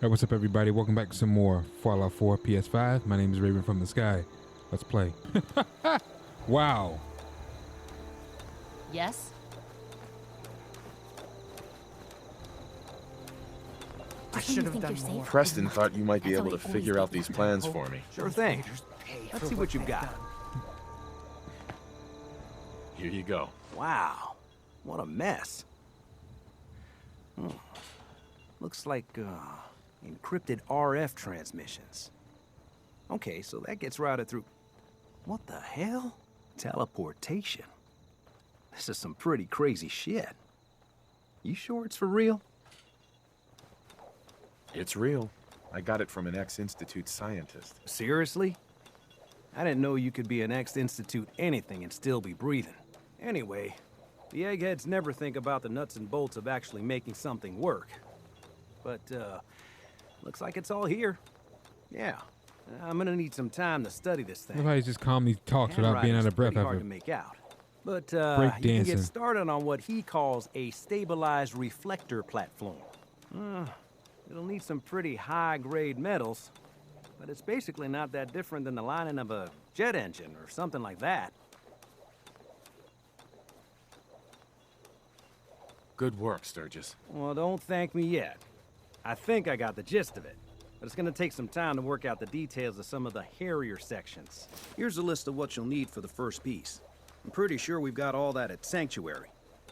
Hey, what's up, everybody? Welcome back to some more Fallout 4 PS5. My name is Raven from the Sky. Let's play. Wow. Yes? I should have done more. Preston thought you might be able to figure out these plans for me. Sure thing. Let's see what you've got. Here you go. Wow, what a mess. Looks like encrypted RF transmissions. Okay, so that gets routed through... What the hell? Teleportation. This is some pretty crazy shit. You sure it's for real? It's real. I got it from an ex-Institute scientist. Seriously? I didn't know you could be an ex-Institute anything and still be breathing. Anyway, the eggheads never think about the nuts and bolts of actually making something work. But, looks like it's all here. Yeah, I'm gonna need some time to study this thing. Everybody just calmly talks without being out of breath. Hard to make out. But, break you can get dancing. started on what he calls a stabilized reflector platform. It'll need some pretty high-grade metals, but it's basically not that different than the lining of a jet engine or something like that. Good work, Sturgis. Well, don't thank me yet. I think I got the gist of it, but it's gonna take some time to work out the details of some of the hairier sections. Here's a list of what you'll need for the first piece. I'm pretty sure we've got all that at Sanctuary,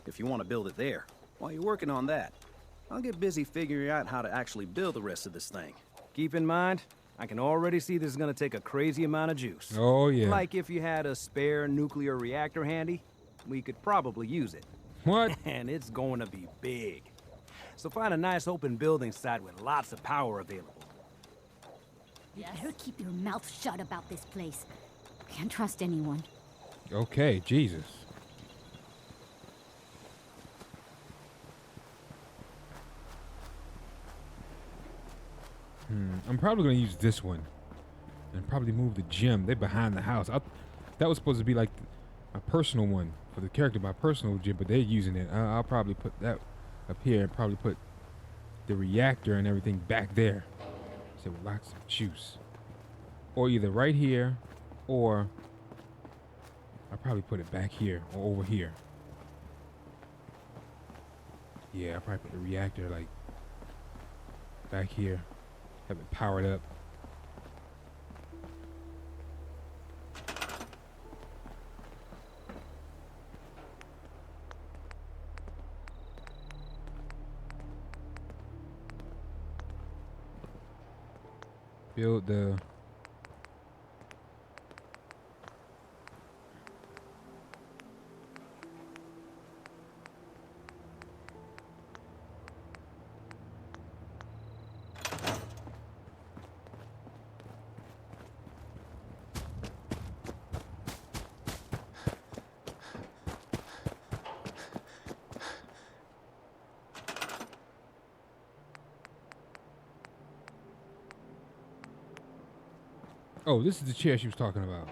if you want to build it there. While you're working on that, I'll get busy figuring out how to actually build the rest of this thing. Keep in mind, I can already see this is gonna take a crazy amount of juice. Oh, yeah. Like if you had a spare nuclear reactor handy, we could probably use it. What? And it's going to be big. So find a nice open building site with lots of power available. Yes? You better keep your mouth shut about this place. Can't trust anyone. Okay, Jesus. I'm probably going to use this one. And probably move the gym. They're behind the house. That was supposed to be like my personal one for the character, my personal gym, but they're using it. I'll probably put that up here and probably put the reactor and everything back there. So with lots of juice. Or either right here, or I'll probably put it back here or over here. Yeah, I'll probably put the reactor like back here. Have it powered up. Build the Oh, this is the chair she was talking about.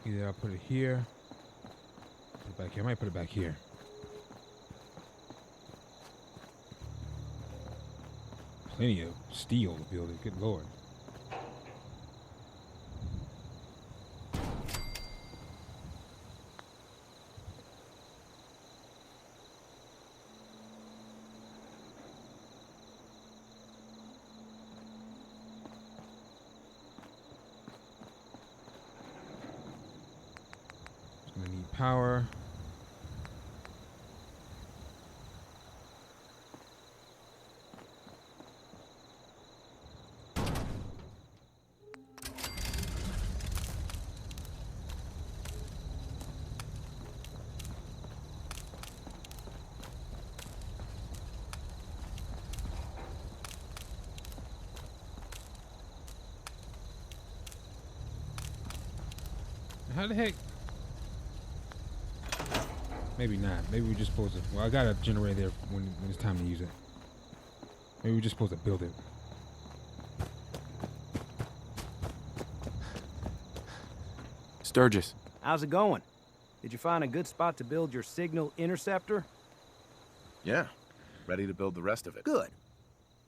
Either I'll put it here, put it back here. I might put it back here. Plenty of steel to build it. Good lord. Gonna need power. How the heck? Maybe not. Maybe we're just supposed to. Well, I got a generator there when it's time to use it. Maybe we're just supposed to build it. Sturgis. How's it going? Did you find a good spot to build your signal interceptor? Yeah. Ready to build the rest of it. Good.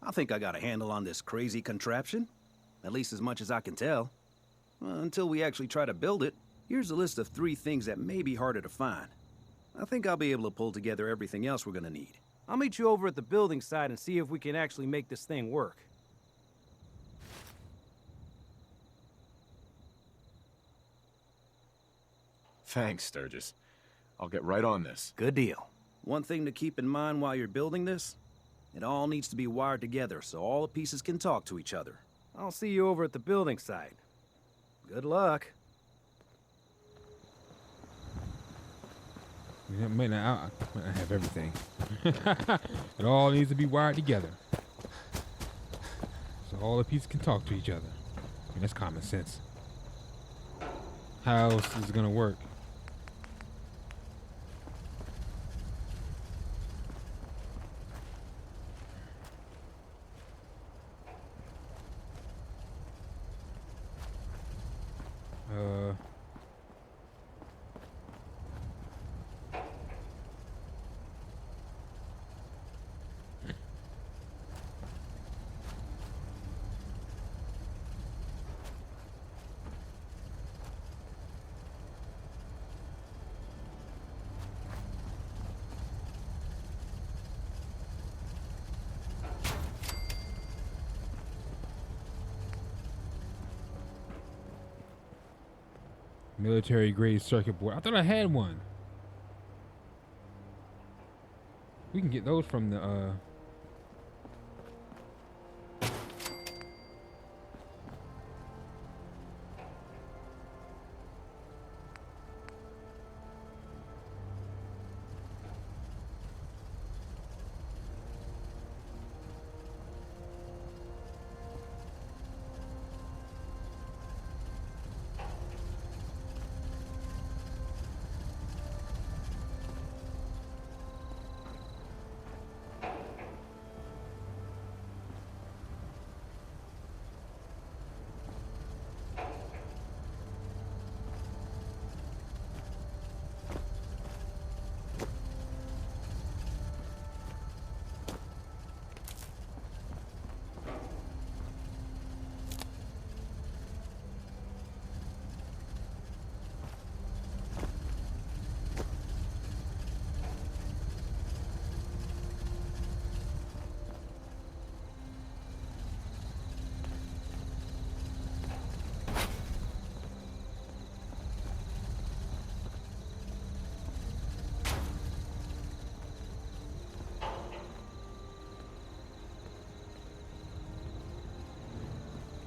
I think I got a handle on this crazy contraption. At least as much as I can tell. Until we actually try to build it, here's a list of 3 things that may be harder to find. I think I'll be able to pull together everything else we're gonna need. I'll meet you over at the building site and see if we can actually make this thing work. Thanks, Sturgis. I'll get right on this. Good deal. One thing to keep in mind while you're building this, it all needs to be wired together so all the pieces can talk to each other. I'll see you over at the building site. Good luck. I might not have everything. It all needs to be wired together. So all the pieces can talk to each other. I mean, that's common sense. How else is it gonna work? Military grade circuit board. I thought I had one. We can get those from the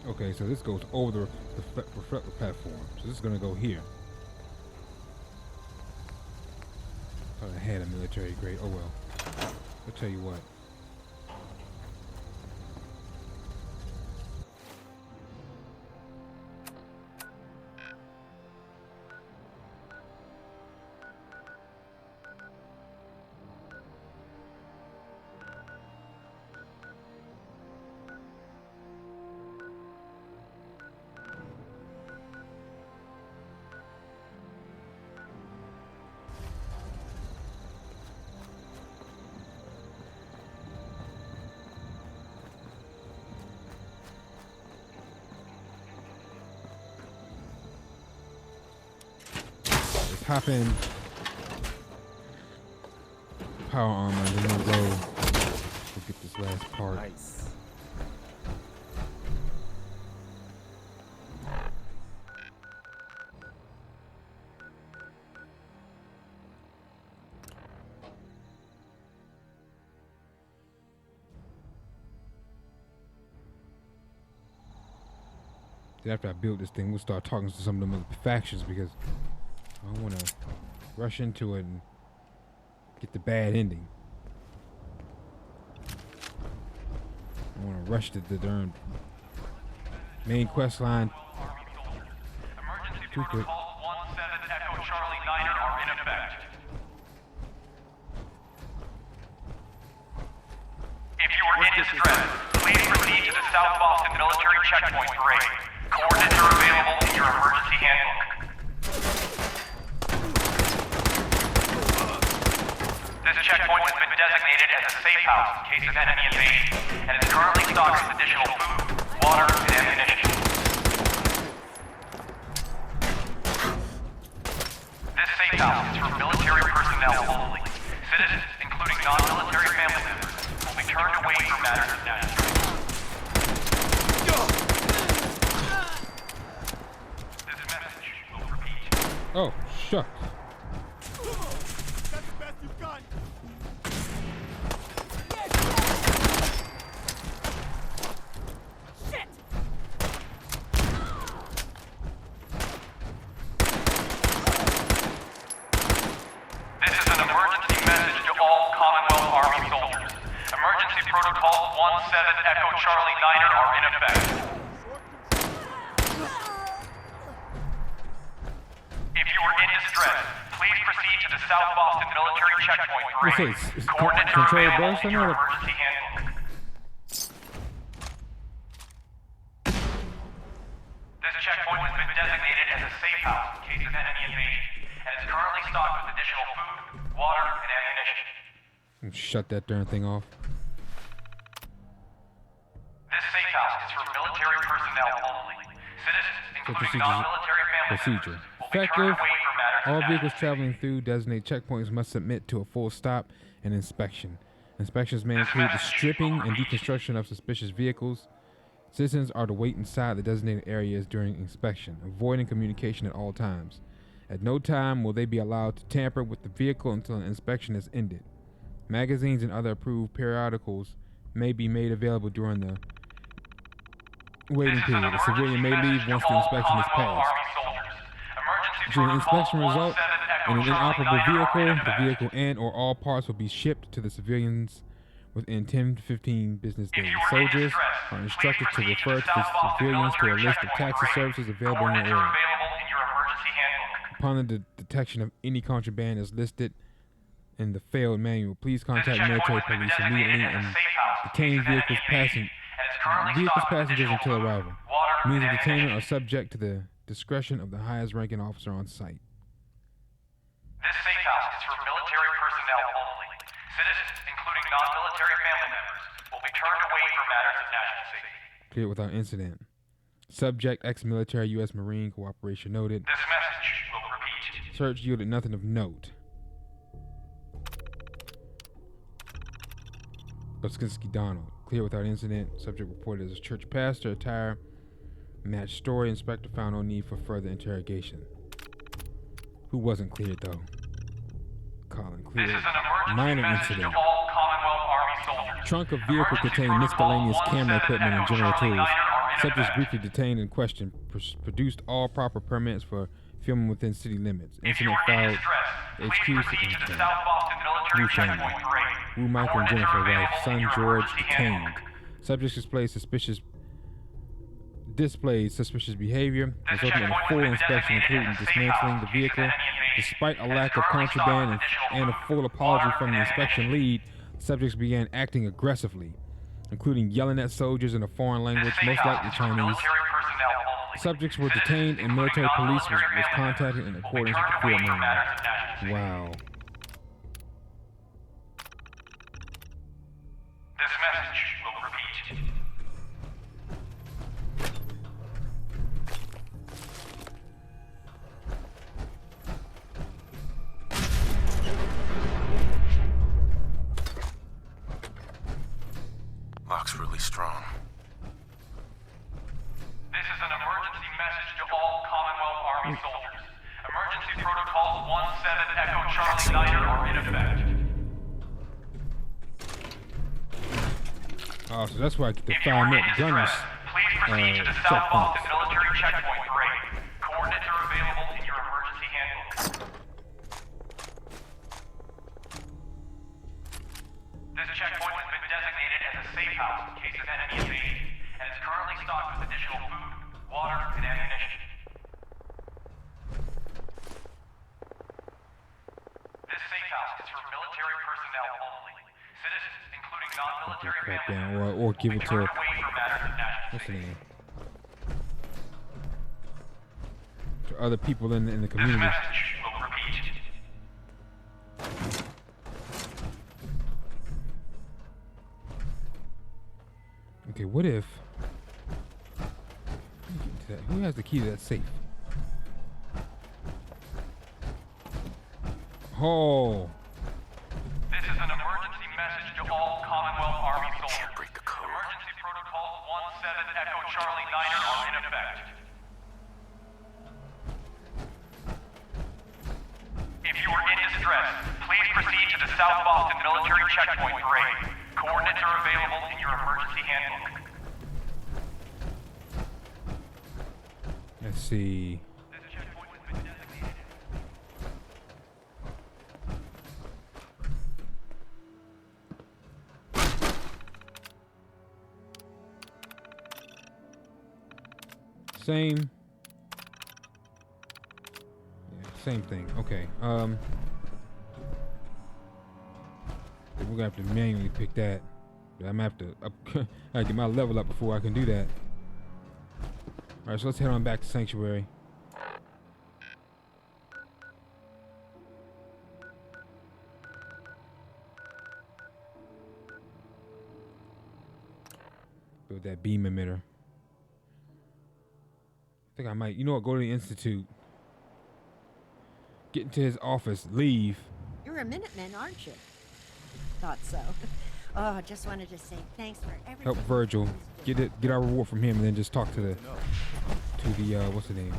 okay, so this goes over the reflector platform. So this is gonna go here. Thought I had a military grade. Oh well. I'll tell you what. Hop in. Power armor, and then we'll go get this last part. Nice. After I build this thing, we'll start talking to some of them other factions because I don't want to rush into it and get the bad ending. I want to rush to the darn main quest line too quick. effect. If you are in distress, please proceed to the South Boston Military Checkpoint Parade. Coordinates are available in your emergency handbook. This checkpoint has been designated as a safe house in case of enemy invasion, and is currently stocked with additional food, water, and ammunition. This safe house is for military personnel only. Citizens, including non-military family members, will be turned away from matters of national security. This message will repeat. Oh, shucks. That's the best you've got. Shit! This is an emergency message to all Commonwealth Army soldiers. Emergency Protocol 17 Echo Charlie Niner are in effect. If you are in distress, please proceed to the South Boston Military Checkpoint What's Parade. this? Is Coordinates are control available burst? in I your know that- emergency handbook. This checkpoint has been designated as a safe house in case of enemy invasion, and is currently stocked with additional food, water, and ammunition. Shut that darn thing off. This safe house is for military personnel only. Citizens, including non-military family Procedure. members, will be turned Effective. away from matters of All national vehicles security. traveling through designated checkpoints must submit to a full stop and inspection. Inspections may include the stripping and deconstruction of suspicious vehicles. Citizens are to wait inside the designated areas during inspection, avoiding communication at all times. At no time will they be allowed to tamper with the vehicle until an inspection is ended. Magazines and other approved periodicals may be made available during the waiting period. A civilian may leave once the inspection is passed. Should an inspection result in an inoperable vehicle, the vehicle and or all parts will be shipped to the civilians within 10 to 15 business days. Soldiers are instructed to refer to the civilians to a list of taxi services available in the area. Upon the detection of any contraband as listed in the failed manual, please contact military police immediately and detain vehicles passengers until arrival. Means of detainment are subject to the discretion of the highest ranking officer on site. This safe house is for military personnel only. Citizens, including non-military family members, will be turned away from matters of national safety. Cleared without incident. Subject ex-military U.S. Marine cooperation noted. This message will repeat. Search yielded nothing of note. Oskinsky Donald. Clear without incident. Subject reported as a church pastor. Attire matched story. Inspector found no need for further interrogation. Who wasn't cleared though? Colin cleared. This is an emergency Minor message incident. to all Commonwealth Army soldiers. Trunk of vehicle containing miscellaneous camera equipment and general tools. Subjects briefly detained and questioned. Produced all proper permits for filming within city limits. Incident filed. HQ New family. Wu Michael and Jennifer wife. Son George detained. Subjects displayed suspicious behavior, resulting in a full inspection, including dismantling the vehicle. Despite a lack of contraband and a full apology from the inspection lead, subjects began acting aggressively, including yelling at soldiers in a foreign language, most likely Chinese. Subjects were detained and military police was contacted in accordance with the field manual. Wow. This message will repeat. Lock's really strong. This is an emergency message to all Commonwealth Army soldiers. Emergency Protocol 17 Echo Charlie Niner are in effect. Oh, so that's why I get the If you are in 5-minute gunners. distress, please proceed to the South checkpoints. Boston Military Checkpoint Parade. Coordinates are available in your emergency handbook. This checkpoint has been designated as a safe house in case of enemy invasion, and is currently stocked with additional food, water, and ammunition. personnel only. Citizens, including non-military Crap family down, members, or will give be it to turned away for matters of national what's the safety. name? To other people in the This community. message will repeat. Okay, what if? Who has the key to that safe? Oh, This is an emergency message to all Commonwealth Army soldiers. break the code. Emergency protocols 17 Echo Charlie Niner are in effect. If you are in distress, please proceed to the South Boston Military Checkpoint for aid. Coordinates are available in your emergency handbook. let's see. This checkpoint has been designated. Same. Yeah, same thing. Okay. We're gonna have to manually pick that. I'm gonna have to I get my level up before I can do that. All right, so let's head on back to Sanctuary. Build that beam emitter. I think I might, you know what, go to the Institute. Get into his office, leave. You're a Minuteman, aren't you? Thought so. Oh, just wanted to say thanks for everything. Help Virgil. Get our reward from him and then just talk to the what's the name?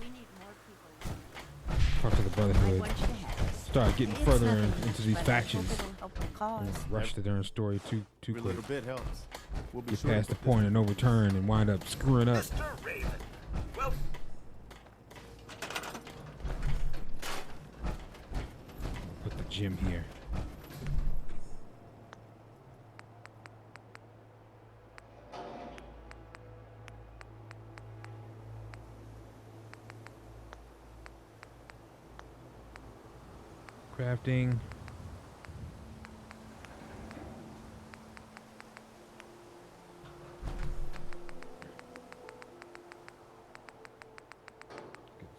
We need more people. Talk to the I Brotherhood. want you to have this. Start getting It's further nothing into much, these but I factions. hope it'll help the cause. Rush the darn story too Every quick. little bit helps. We'll be Get sure to past the put this point of no return and wind up screwing up. Mr. Raven. Well, Put the gym here. Crafting.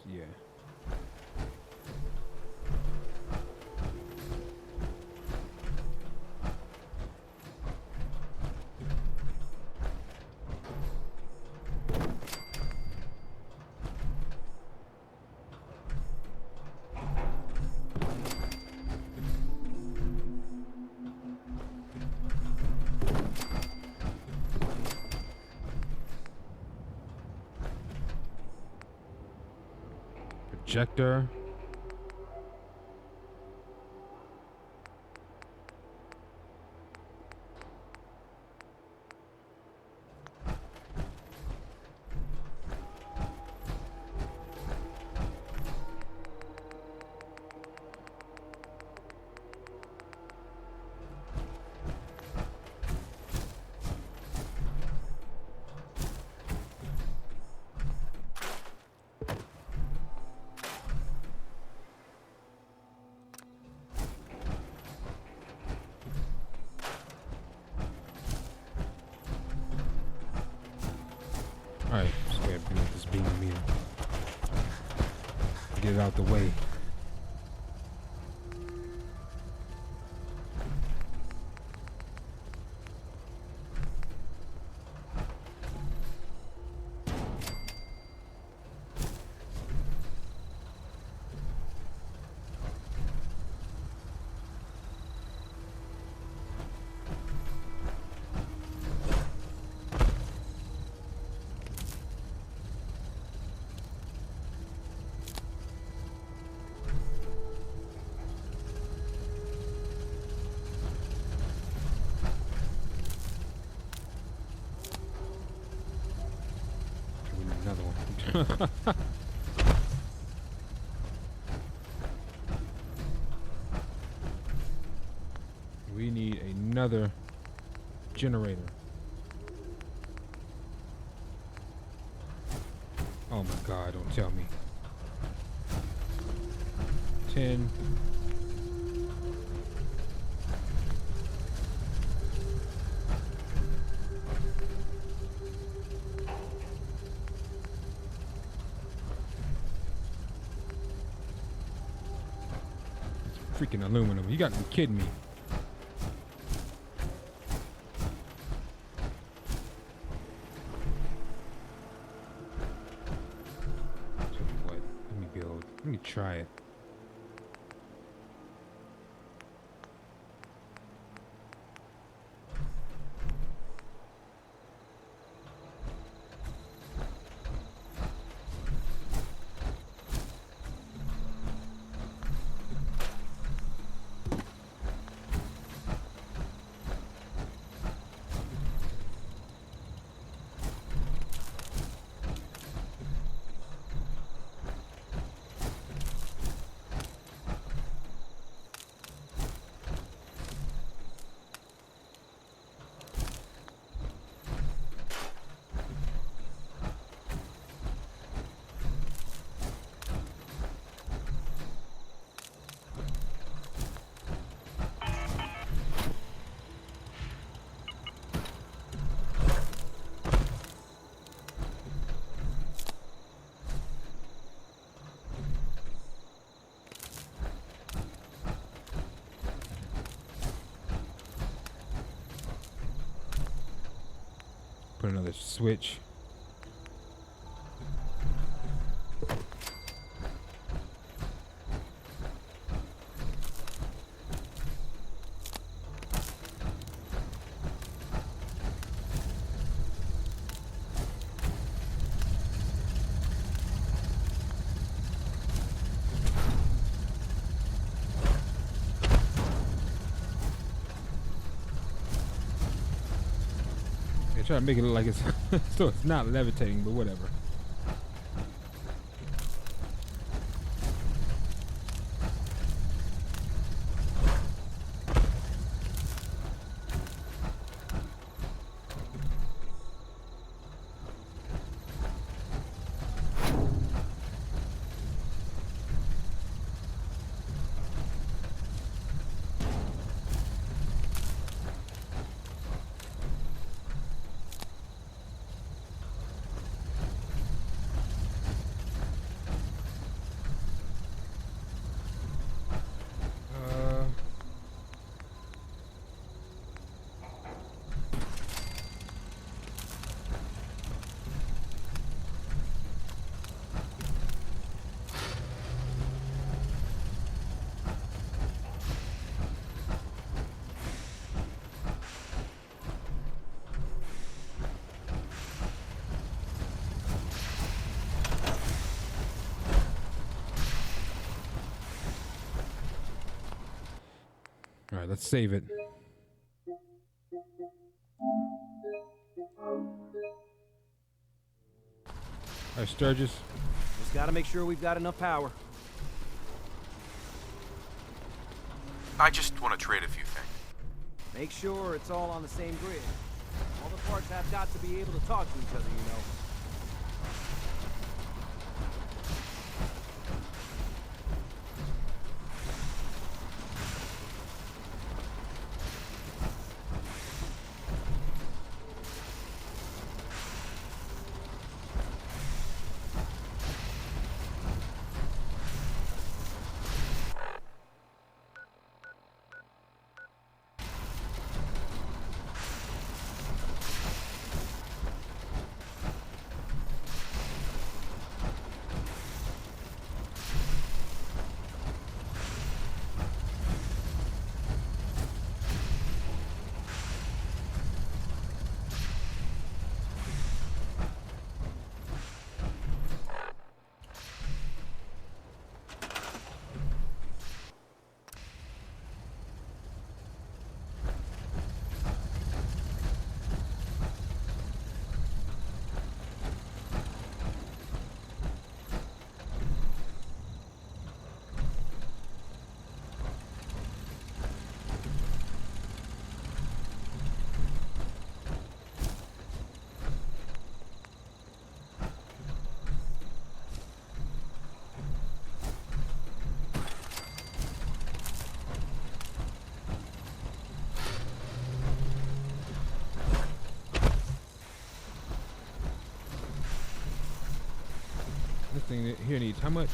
Yeah. Projector. Alright, let's go ahead and build this beam meter. Get it out the way. We need another one. We need another generator. Oh my god, don't tell me. 10. Freaking aluminum. You got to be kidding me. So what? Let me build. Let me try it. Put another switch. Try to make it look like it's so it's not levitating, but whatever. All right, let's save it. All right, Sturgis. Just gotta make sure we've got enough power. I just want to trade a few things. Make sure it's all on the same grid. All the parts have got to be able to talk to each other, you know. This thing here needs how much?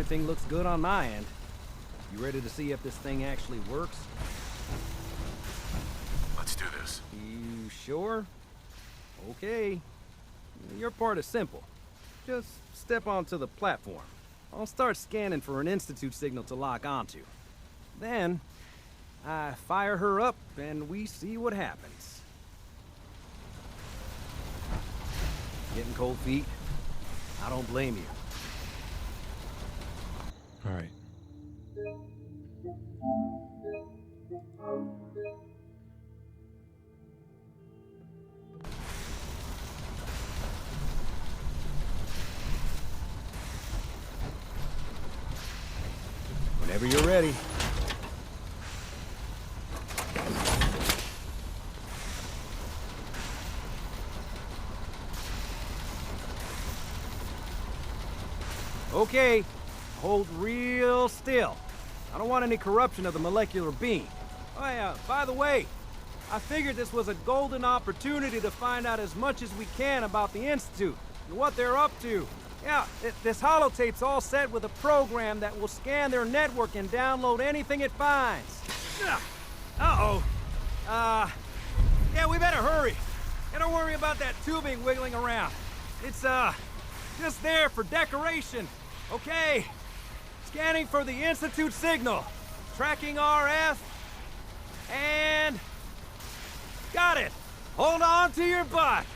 Everything looks good on my end. You ready to see if this thing actually works? Let's do this. You sure? Okay. Your part is simple. Just step onto the platform. I'll start scanning for an Institute signal to lock onto. Then, I fire her up and we see what happens. Getting cold feet? I don't blame you. All right. Whenever you're ready. Okay, hold real still. I don't want any corruption of the molecular being. Oh yeah, by the way, I figured this was a golden opportunity to find out as much as we can about the Institute and what they're up to. Yeah, this holotape's all set with a program that will scan their network and download anything it finds. Uh-oh. Yeah, we better hurry. And don't worry about that tubing wiggling around. It's, just there for decoration. Okay. Scanning for the Institute signal. Tracking RF. And... got it. Hold on to your butt.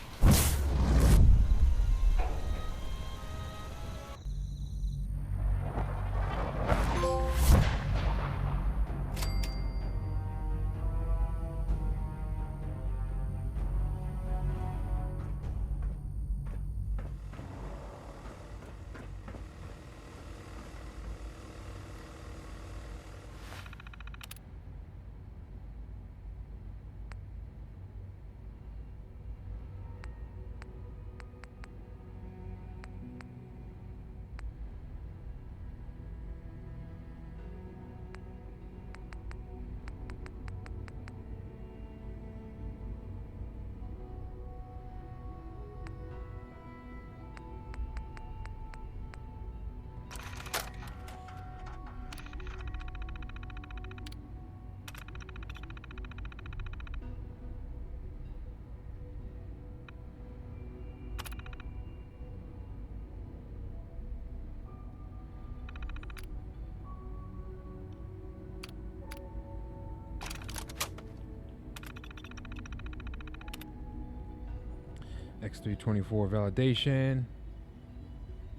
X324 validation.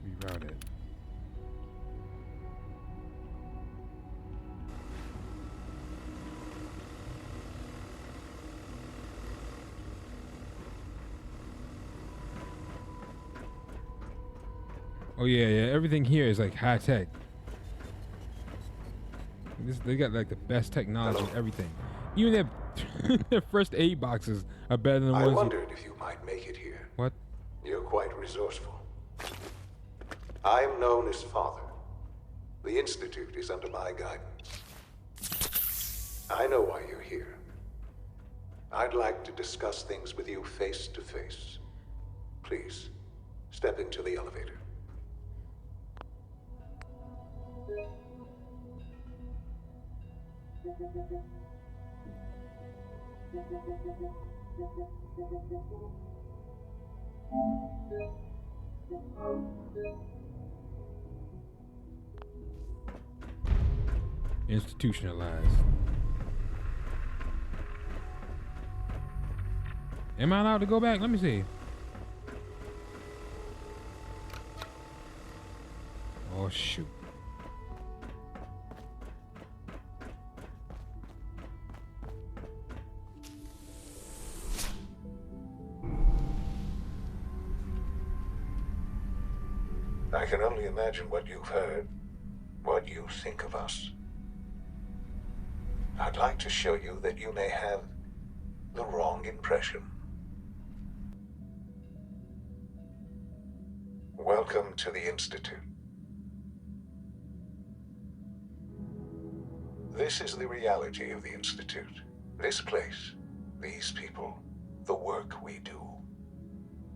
Reroute it. Oh yeah, everything here is like high tech. They got like the best technology and everything. Even their first aid boxes are better than the I ones. wondered if you might make it here. What? You're quite resourceful. I'm known as Father. The Institute is under my guidance. I know why you're here. I'd like to discuss things with you face to face. Please, step into the elevator. Institutionalized. Am I allowed to go back? Let me see. Oh shoot. I can only imagine what you've heard, what you think of us. I'd like to show you that you may have the wrong impression. Welcome to the Institute. This is the reality of the Institute. This place, these people, the work we do.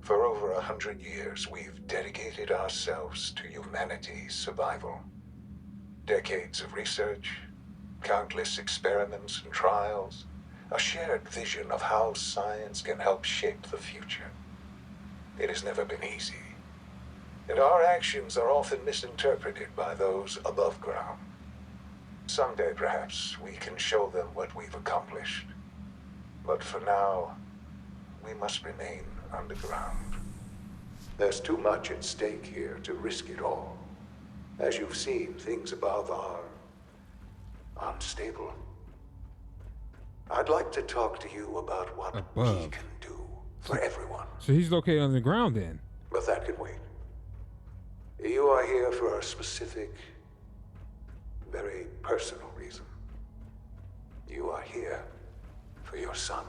For over 100 years, we've dedicated ourselves to humanity's survival. Decades of research, countless experiments and trials, a shared vision of how science can help shape the future. It has never been easy, and our actions are often misinterpreted by those above ground. Someday, perhaps, we can show them what we've accomplished. But for now, we must remain underground. There's too much at stake here to risk it all. As you've seen, things above are unstable. I'd like to talk to you about what we Above. can do for everyone. So he's located on the ground then. But that can wait. You are here for a specific, very personal reason. You are here for your son.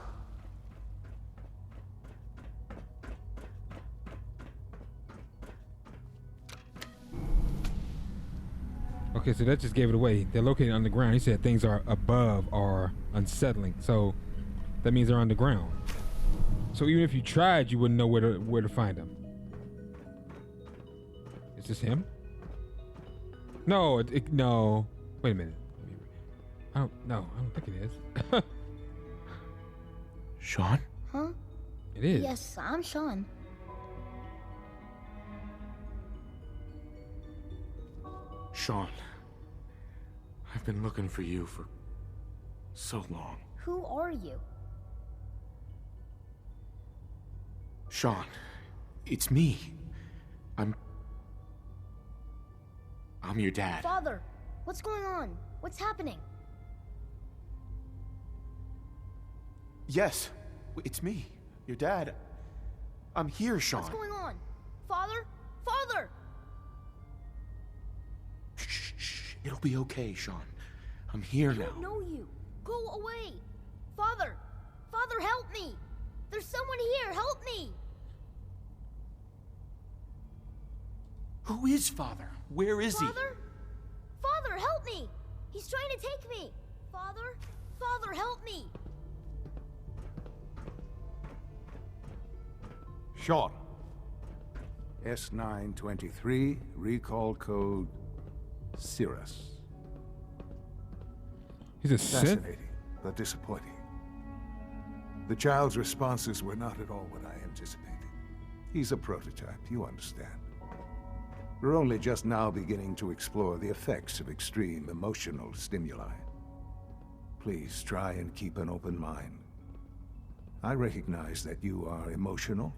Okay, so that just gave it away. They're located on the ground. He said things are above are unsettling. So that means they're on the ground. So even if you tried, you wouldn't know where to find them. Is this him? No, no. Wait a minute. I don't think it is. Sean? Huh? It is. Yes, I'm Sean. Sean. I've been looking for you for so long. Who are you? Sean, it's me. I'm your dad. Father, what's going on? What's happening? Yes, it's me, your dad. I'm here, Sean. What's going on? Father? Father! Shh. It'll be okay, Sean. I'm here I now. don't know you. Go away. Father! Father, help me! There's someone here. Help me! Who is Father? Where is Father? Father, help me! He's trying to take me! Father? Father, help me! Sean. S923, recall code Cirrus. He's a Sith? Fascinating, but disappointing. The child's responses were not at all what I anticipated. He's a prototype, you understand. We're only just now beginning to explore the effects of extreme emotional stimuli. Please try and keep an open mind. I recognize that you are emotional,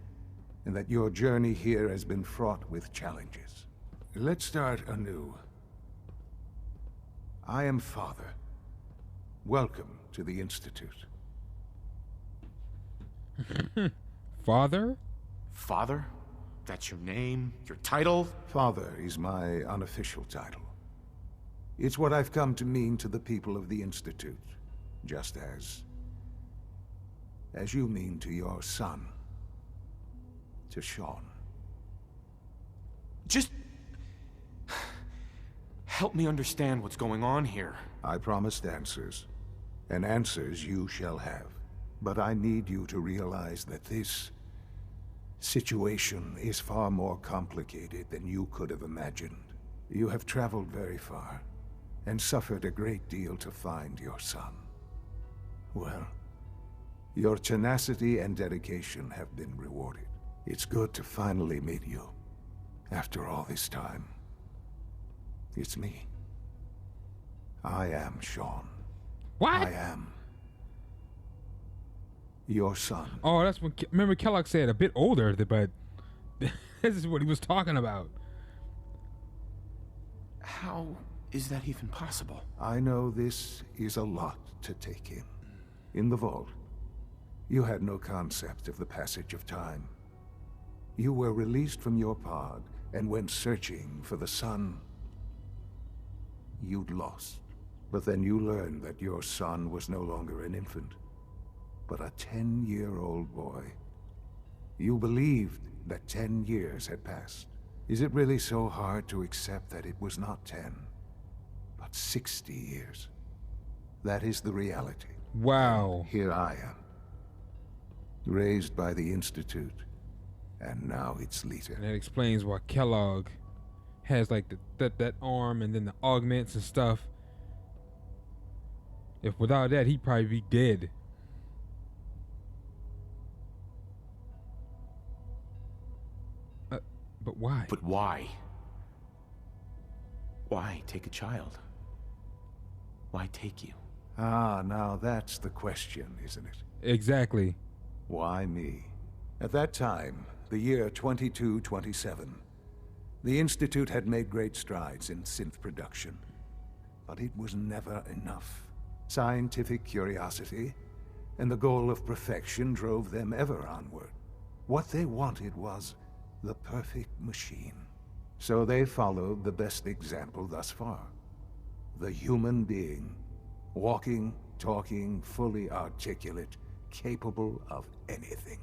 and that your journey here has been fraught with challenges. Let's start anew. I am Father. Welcome to the Institute. Father? Father? That's your name? Your title? Father is my unofficial title. It's what I've come to mean to the people of the Institute, just as you mean to your son, to Sean. Just help me understand what's going on here. I promised answers, and answers you shall have. But I need you to realize that this situation is far more complicated than you could have imagined. You have traveled very far, and suffered a great deal to find your son. Well, your tenacity and dedication have been rewarded. It's good to finally meet you, after all this time. It's me. I am Sean. What? I am your son. Oh, that's when. Remember, Kellogg said a bit older, but this is what he was talking about. How is that even possible? I know this is a lot to take in. In the vault, you had no concept of the passage of time. You were released from your pod and went searching for the son you'd lost. But then you learned that your son was no longer an infant, but a 10-year-old boy. You believed that 10 years had passed. Is it really so hard to accept that it was not 10, but 60 years? That is the reality. Wow. Here I am, raised by the Institute, and now its leader. And that explains why Kellogg has like that arm and then the augments and stuff. If without that, he'd probably be dead. But why? But why? Why take a child? Why take you? Ah, now that's the question, isn't it? Exactly. Why me? At that time, the year 2227, the Institute had made great strides in synth production. But it was never enough. Scientific curiosity and the goal of perfection drove them ever onward. What they wanted was the perfect machine. So they followed the best example thus far. The human being. Walking, talking, fully articulate, capable of anything.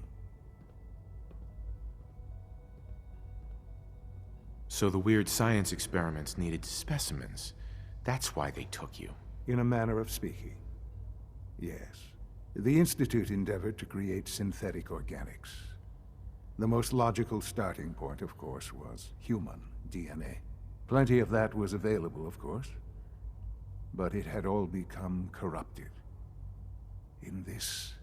So the weird science experiments needed specimens. That's why they took you. In a manner of speaking. Yes. The Institute endeavored to create synthetic organics. The most logical starting point, of course, was human DNA. Plenty of that was available, of course. But it had all become corrupted. In this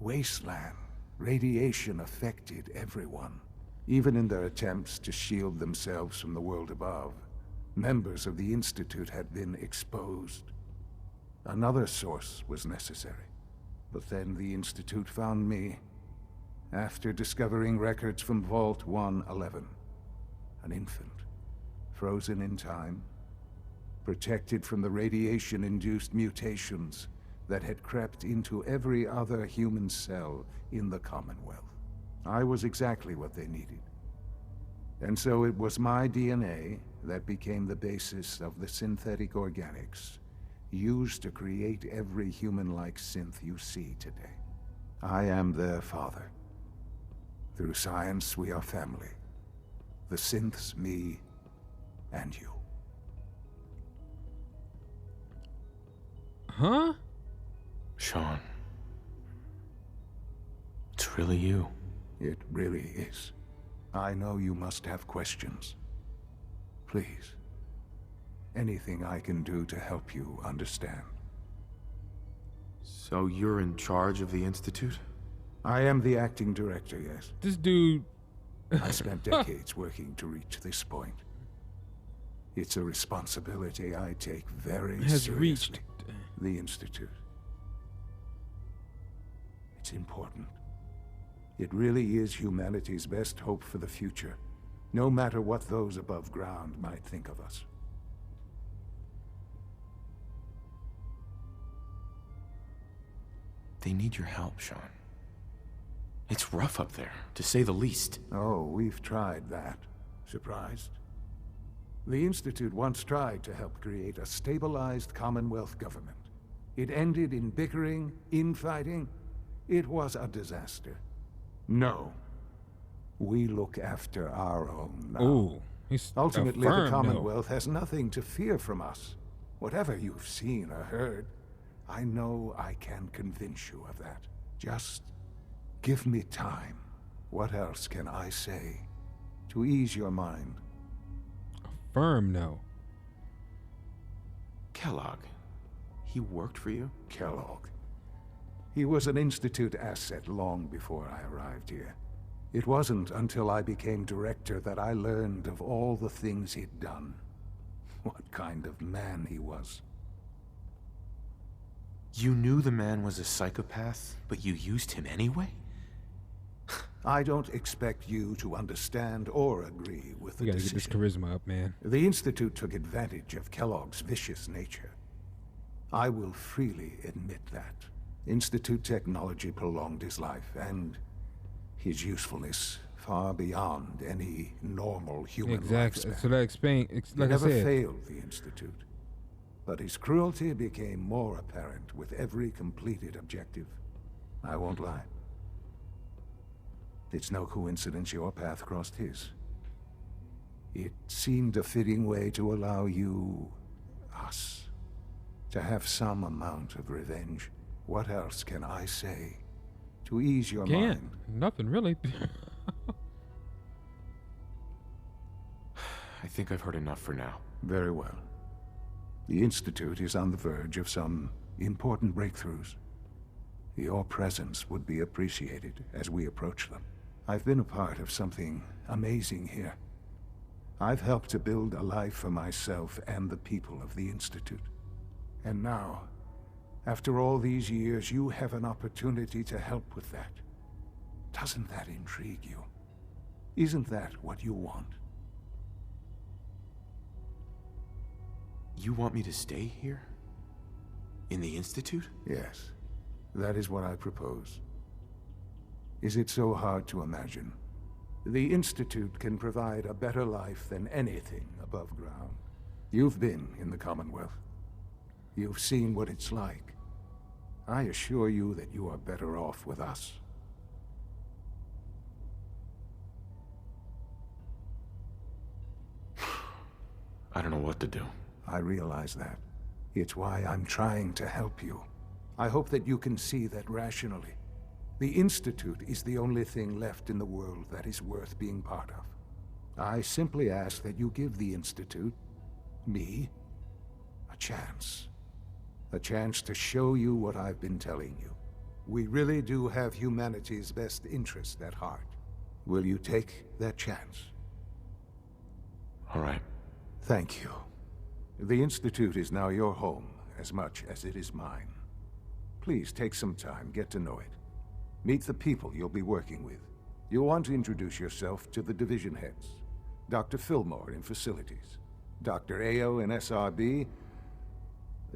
wasteland, radiation affected everyone. Even in their attempts to shield themselves from the world above, members of the Institute had been exposed. Another source was necessary. But then the Institute found me, after discovering records from Vault 111. An infant, frozen in time, protected from the radiation-induced mutations that had crept into every other human cell in the Commonwealth. I was exactly what they needed. And so it was my DNA that became the basis of the synthetic organics used to create every human-like synth you see today. I am their father. Through science, we are family. The synths, me, and you. Huh? Sean. It's really you. It really is. I know you must have questions. Please. Anything I can do to help you understand. So you're in charge of the Institute? I am the acting director, yes. This dude. I spent decades working to reach this point. It's a responsibility I take very Has seriously. reached. The Institute. It's important. It really is humanity's best hope for the future, no matter what those above ground might think of us. They need your help, Sean. It's rough up there, to say the least. Oh, we've tried that. Surprised? The Institute once tried to help create a stabilized Commonwealth government. It ended in bickering, infighting. It was a disaster. No. We look after our own now. Ooh, he's Ultimately, a firm the no. Commonwealth has nothing to fear from us. Whatever you've seen or heard, I know I can convince you of that. Just give me time. What else can I say to ease your mind? Firm no. Kellogg. He worked for you? Kellogg. He was an Institute asset long before I arrived here. It wasn't until I became director that I learned of all the things he'd done. What kind of man he was. You knew the man was a psychopath, but you used him anyway? I don't expect you to understand or agree with the We gotta get this decision. charisma up, man. The Institute took advantage of Kellogg's vicious nature. I will freely admit that. Institute technology prolonged his life, and his usefulness far beyond any normal human Exactly. lifespan. So that explain. He Like I never said, failed the Institute. But his cruelty became more apparent with every completed objective. I won't lie. It's no coincidence your path crossed his. It seemed a fitting way to allow you, us, to have some amount of revenge. What else can I say to ease your can't. mind? Nothing really. think I've heard enough for now. Very well. The Institute is on the verge of some important breakthroughs. Your presence would be appreciated as we approach them. I've been a part of something amazing here. I've helped to build a life for myself and the people of the Institute. And now, after all these years, you have an opportunity to help with that. Doesn't that intrigue you? Isn't that what you want? You want me to stay here? In the Institute? Yes, that is what I propose. Is it so hard to imagine? The Institute can provide a better life than anything above ground. You've been in the Commonwealth. You've seen what it's like. I assure you that you are better off with us. I don't know what to do. I realize that. It's why I'm trying to help you. I hope that you can see that rationally. The Institute is the only thing left in the world that is worth being part of. I simply ask that you give the Institute, me, a chance. A chance to show you what I've been telling you. We really do have humanity's best interest at heart. Will you take that chance? All right. Thank you. The Institute is now your home as much as it is mine. Please take some time, get to know it. Meet the people you'll be working with. You'll want to introduce yourself to the division heads. Dr. Fillmore in Facilities, Dr. Ao in SRB,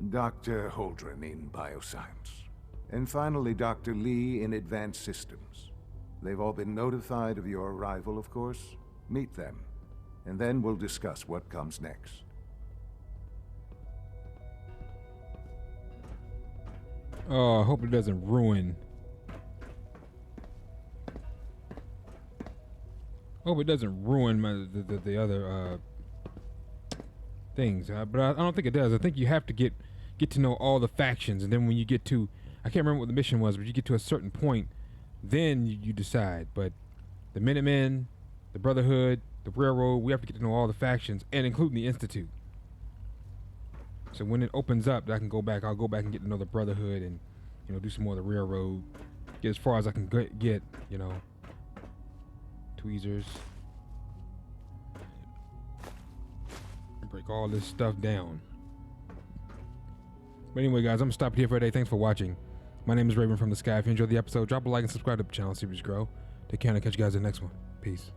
Dr. Holdren in Bioscience, and finally Dr. Lee in Advanced Systems. They've all been notified of your arrival, of course. Meet them, and then we'll discuss what comes next. Oh, I hope it doesn't ruin. Hope it doesn't ruin the other things. But I don't think it does. I think you have to get to know all the factions, and then when you get to, I can't remember what the mission was, but you get to a certain point, then you decide. But the Minutemen, the Brotherhood, the Railroad, we have to get to know all the factions, and including the Institute. So when it opens up, I can go back. I'll go back and get to know the Brotherhood, and do some more of the Railroad. Get as far as I can get. Tweezers. And break all this stuff down. But anyway, guys, I'm gonna stop here for today. Thanks for watching. My name is Raven from the Sky. If you enjoyed the episode, drop a like and subscribe to the channel. See if we grow. Take care and I'll catch you guys in the next one. Peace.